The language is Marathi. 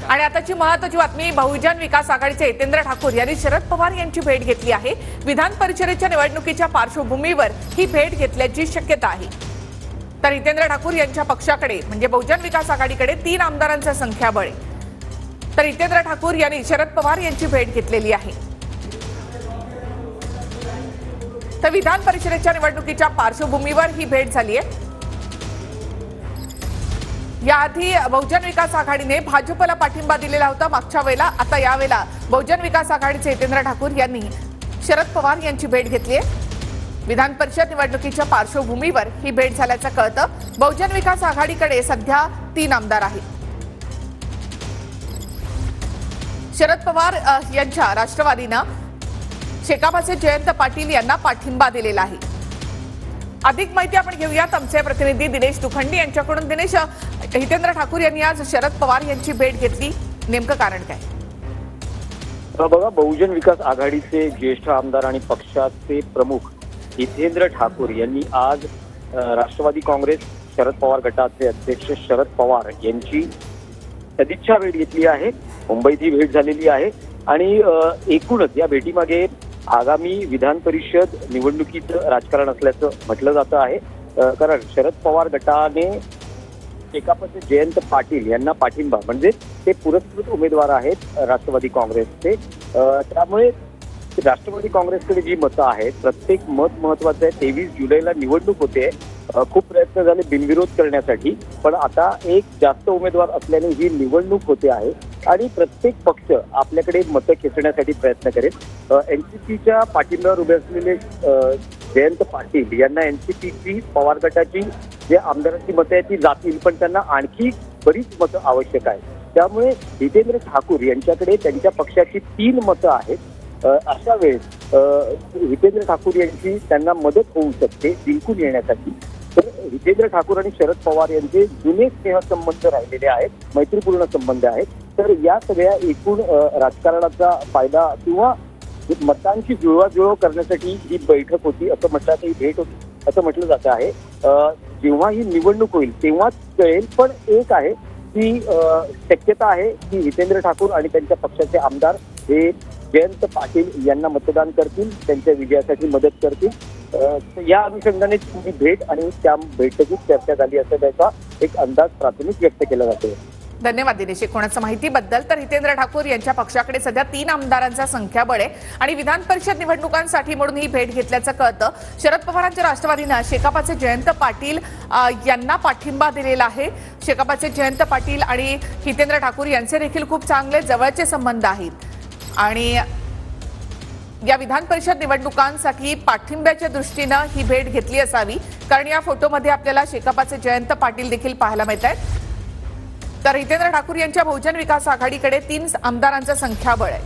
आणि आताची महत्त्वाची बातमी, बहुजन विकास आघाडीचे हितेंद्र ठाकूर यांनी शरद पवार यांची भेट घेतली आहे। विधान परिषदेच्या निवडणुकीच्या पार्श्वभूमीवर ही भेट घेतल्याची शक्यता आहे। तर हितेंद्र ठाकूर यांच्या पक्षाकडे म्हणजे बहुजन विकास आघाडीकडे 3 आमदारांचं संख्याबळ आहे। तर हितेंद्र ठाकूर यांनी शरद पवार यांची भेट घेतलेली आहे। तर विधान परिषदेच्या निवडणुकीच्या पार्श्वभूमीवर ही भेट झाली आहे। याआधी बहुजन विकास आघाडीने भाजपला पाठिंबा दिलेला होता मागच्या वेळेला। आता यावेळेला बहुजन विकास आघाडीचे हितेंद्र ठाकूर यांनी शरद पवार यांची भेट घेतली आहे। विधान परिषद निवडणुकीच्या पार्श्वभूमीवर ही भेट झाल्याचं कळतं। बहुजन विकास आघाडीकडे सध्या 3 आमदार आहेत। शरद पवार यांच्या राष्ट्रवादीनं शेकापचे जयंत पाटील यांना पाठिंबा दिलेला आहे। अधिक माहिती आपण घेऊयात आमचे प्रतिनिधी दिनेश दुखंडी यांच्याकडून। दिनेश, हितेंद्र ठाकूर यांनी आज शरद पवार यांची भेट घेतली, नेमकं कारण काय? बघा, बहुजन विकास आघाडीचे ज्येष्ठ आमदार आणि पक्षाचे प्रमुख हितेंद्र ठाकूर यांनी आज राष्ट्रवादी काँग्रेस शरद पवार गटाचे अध्यक्ष शरद पवार यांची सदिच्छा भेट घेतली आहे। मुंबईत ही भेट झालेली आहे आणि एकूणच या भेटीमागे आगामी विधान परिषद निवडणुकीचं राजकारण असल्याचं म्हटलं जातं आहे। कारण शरद पवार गटाने शेकापचे जयंत पाटील यांना पाठिंबा, म्हणजे ते पुरस्कृत उमेदवार आहेत राष्ट्रवादी काँग्रेसचे। त्यामुळे राष्ट्रवादी काँग्रेसकडे जी मतं आहेत, प्रत्येक मत महत्वाचं आहे। 23 जुलैला निवडणूक होते। खूप प्रयत्न झाले बिनविरोध करण्यासाठी, पण आता एक जास्त उमेदवार असल्याने ही निवडणूक होते आहे आणि प्रत्येक पक्ष आपल्याकडे मतं खेचण्यासाठी प्रयत्न करेल। एनसीपीच्या पाठिंब्यावर उभे असलेले जयंत पाटील यांना एनसीपीची पवार गटाची जे आमदारांची मतं आहेत ती जातील, पण त्यांना आणखी बरीच मतं आवश्यक आहे। त्यामुळे हितेंद्र ठाकूर यांच्याकडे त्यांच्या पक्षाची 3 मतं आहेत। अशा वेळेस हितेंद्र ठाकूर यांची त्यांना मदत होऊ शकते जिंकून येण्यासाठी। तर हितेंद्र ठाकूर आणि शरद पवार यांचे जुने स्नेहसंबंध राहिलेले आहेत, मैत्रीपूर्ण संबंध आहेत। तर या सगळ्या एकूण राजकारणाचा फायदा किंवा मतांची जुळवाजुळव करण्यासाठी ही बैठक होती असं म्हटलं, ही भेट होती असं म्हटलं जात आहे। जेव्हा ही निवडणूक होईल तेव्हाच कळेल, पण एक आहे की शक्यता आहे की हितेंद्र ठाकूर आणि त्यांच्या पक्षाचे आमदार हे जयंत पाटील यांना मतदान करतील, त्यांच्या विजयासाठी मदत करतील। या अनुषंगाने ही भेट आणि त्या बैठकीत चर्चा झाली असं त्याचा एक अंदाज प्राथमिक व्यक्त केला जातो। धन्यवाद दिनेश कोणाचं माहितीबद्दल। तर हितेंद्र ठाकूर यांच्या पक्षाकडे सध्या 3 आमदारांचा संख्याबळ आहे आणि विधान परिषद निवडणुकांसाठी म्हणून ही भेट घेतल्याचं कळतं। शरद पवारांच्या राष्ट्रवादीनं शेकापचे जयंत पाटील यांना पाठिंबा दिलेला आहे। शेकापचे जयंत पाटील आणि हितेंद्र ठाकूर यांचे देखील खूप चांगले जवळचे संबंध आहेत आणि या विधान परिषद निवडणुकांसाठी पाठिंब्याच्या दृष्टीनं ही भेट घेतली असावी, कारण या फोटोमध्ये आपल्याला शेकापचे जयंत पाटील देखील पाहायला मिळत आहेत। तर हितेंद्र ठाकूर यांच्या बहुजन विकास आघाडीकडे 3 आमदारांचं संख्याबळ आहे।